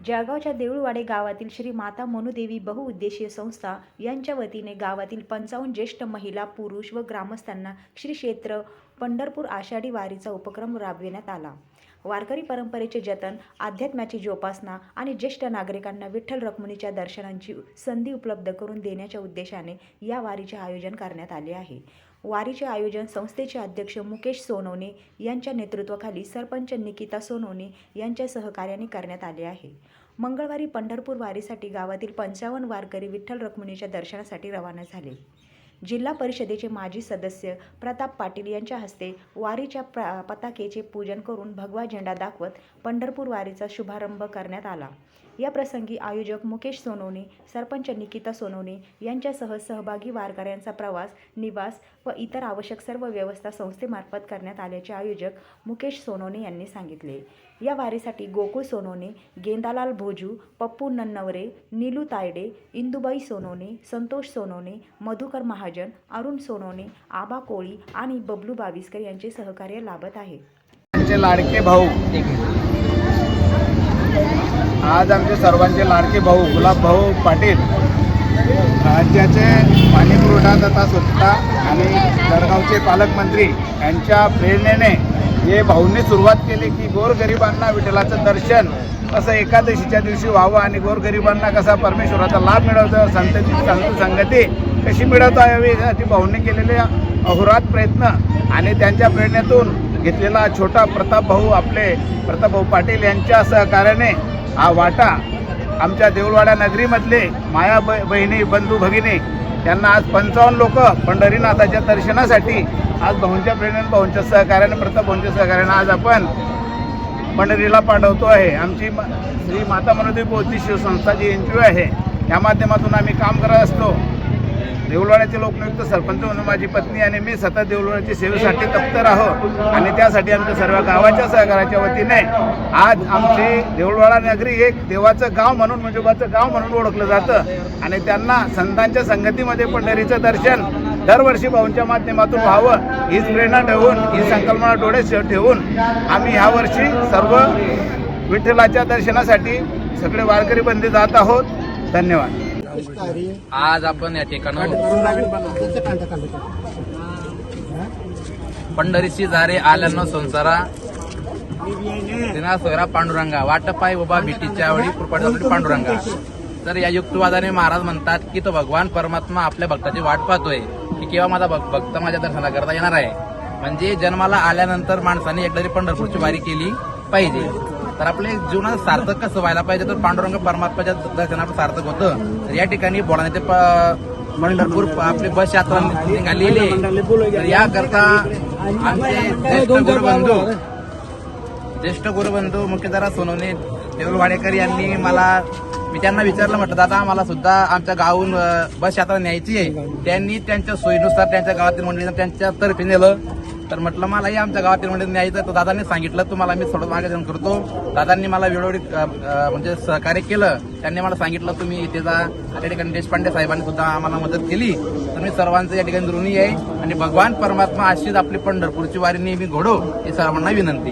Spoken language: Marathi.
जळगावच्या देऊळवाडे गावातील श्री माता मनुदेवी बहुउद्देशीय संस्था यांच्या वतीने गावातील 55 ज्येष्ठ महिला, पुरुष व ग्रामस्थांना श्री क्षेत्र पंढरपूर आषाढी वारीचा उपक्रम राबविण्यात आला। वारकरी परंपरेचे जतन, अध्यात्माची जोपासना आणि ज्येष्ठ नागरिकांना विठ्ठल रखुमाईच्या दर्शनाची संधी उपलब्ध करून देण्याच्या उद्देशाने या वारीचे आयोजन करण्यात आले आहे। वारीचे आयोजन संस्थेचे अध्यक्ष मुकेश सोनवणे यांच्या नेतृत्वाखाली सरपंच निकिता सोनवणे यांच्या सहकार्याने करण्यात आले आहे। मंगळवारी पंढरपूर वारीसाठी गावातील 55 वारकरी विठ्ठल रखुमाईच्या दर्शनासाठी रवाना झाले। जिल्हा परिषदेचे माजी सदस्य प्रताप पाटील यांच्या हस्ते वारीच्या पताकेचे पूजन करून भगवा झेंडा दाखवत पंढरपूर वारीचा शुभारंभ करण्यात आला। या प्रसंगी आयोजक मुकेश सोनवणे, सरपंच निकिता सोनवणे यांच्यासह सहभागी वारकऱ्यांचा प्रवास, निवास व इतर आवश्यक सर्व व्यवस्था संस्थेमार्फत करण्यात आल्याचे आयोजक मुकेश सोनवणे यांनी सांगितले। या वारीसाठी गोकुळ सोनवणे, गेंदालाल भोजू, पप्पू नन्नवरे, नीलू तायडे, इंदुबाई सोनवणे, संतोष सोनवणे, मधुकर महाजन, अरुण सोनवणे, आबा कोळी आणि बबलू बाविस्कर यांचे सहकार्य लाभत आहे। आमचे लाडके भाऊ, आज आमचे सर्वांचे लाडके भाऊ गुलाब भाऊ पाटील राज्याचे पाणी पुरवठा तथा स्वच्छता आणि जळगावचे पालकमंत्री यांच्या प्रेरणेने हे भाऊंनी सुरुवात केली की गोरगरिबांना विठ्ठलाचं दर्शन कसं एकादशीच्या दिवशी व्हावं आणि गोरगरिबांना कसा परमेश्वराचा लाभ मिळवतो, संगती कशी मिळवता यावी यासाठी भाऊंनी केलेले अहोरात्र प्रयत्न आणि त्यांच्या प्रेरणेतून घेतलेला छोटा प्रताप भाऊ पाटील यांच्या सहकार्याने हा वाटा आमच्या देऊळवाडा नगरीमधले माया बहिणी, बंधू भगिनी त्यांना आज 55 लोक पंढरीनाथाच्या दर्शनासाठी आज भाऊंच्या प्रेरणेने, भाऊंच्या सहकार्याने, प्रताप भाऊंच्या सहकार्याने आज आपण पंढरीला पाठवतो आहे। आमची श्री माता मनुदेवी बहुउद्देशीय संस्था जी NGO आहे, या माध्यमातून आम्ही काम करत असतो। देऊळवाड्याचे लोकनियुक्त सरपंच म्हणून माझी पत्नी आणि मी सतत देऊळवाड्याच्या सेवेसाठी तत्पर आहोत आणि त्यासाठी आमच्या सर्व गावाच्या सहकार्याच्या वतीने आज आमची देऊळवाडा नगरी एक देवाचं गाव म्हणून, मंजूबाचं गाव म्हणून ओळखलं जातं आणि त्यांना संतांच्या संगतीमध्ये पंढरीचं दर्शन दरवर्षी भाऊंच्या माध्यमातून व्हावं हीच प्रेरणा ठेवून, ही संकल्पना डोळे ठेवून आम्ही ह्यावर्षी सर्व विठ्ठलाच्या दर्शनासाठी सगळे वारकरी बंदी जात आहोत। धन्यवाद। आज आपण या ठिकाणी पंढरीची झारे आल्यानं संसारा दिना सोयरा पांडुरंगा वाट पाय उभा भीतीच्या वेळी कृपासाठी पांडुरंगा। तर या युक्तवादाने महाराज म्हणतात की तो भगवान परमात्मा आपल्या भक्ताची वाट पाहतोय की केव्हा माझा भक्त माझ्या दर्शना करता येणार आहे। म्हणजे जन्माला आल्यानंतर माणसाने एकदा तरी पंढरपूरची वारी केली पाहिजे। तर आपल्या जीवनात सार्थक कसं व्हायला पाहिजे, तर पांडुरंग परमात्माच्या दर्शनात सार्थक होतं। तर या ठिकाणी बोळा ते पंढरपूर आपली बस यात्रा निघालेली आहे। तर याकरता आमचे ज्येष्ठ गुरुबंधू मुख्यधारा सोनवणे देऊळवाडेकर यांनी मी त्यांना विचारलं, म्हटलं दादा मला सुद्धा आमच्या गावाहून बस यात्रा न्यायची आहे। त्यांनी त्यांच्या सोयीनुसार त्यांच्या गावातील मंडळींना त्यांच्या तर्फे नेलं। तर म्हटलं मलाही आमच्या गावातील मंडळी न्यायचं, तर दादांनी सांगितलं तुम्हाला मी थोडं मार्गदर्शन करतो। दादांनी मला वेळोवेळी म्हणजे सहकार्य केलं। त्यांनी मला सांगितलं तुम्ही इथे जा। त्या ठिकाणी देशपांडे साहेबांनी सुद्धा आम्हाला मदत केली। तर मी सर्वांचं या ठिकाणी ऋणी आहे आणि भगवान परमात्मा अशीच आपली पंढरपूरची वारी नेहमी घडो ही सर्वांना विनंती।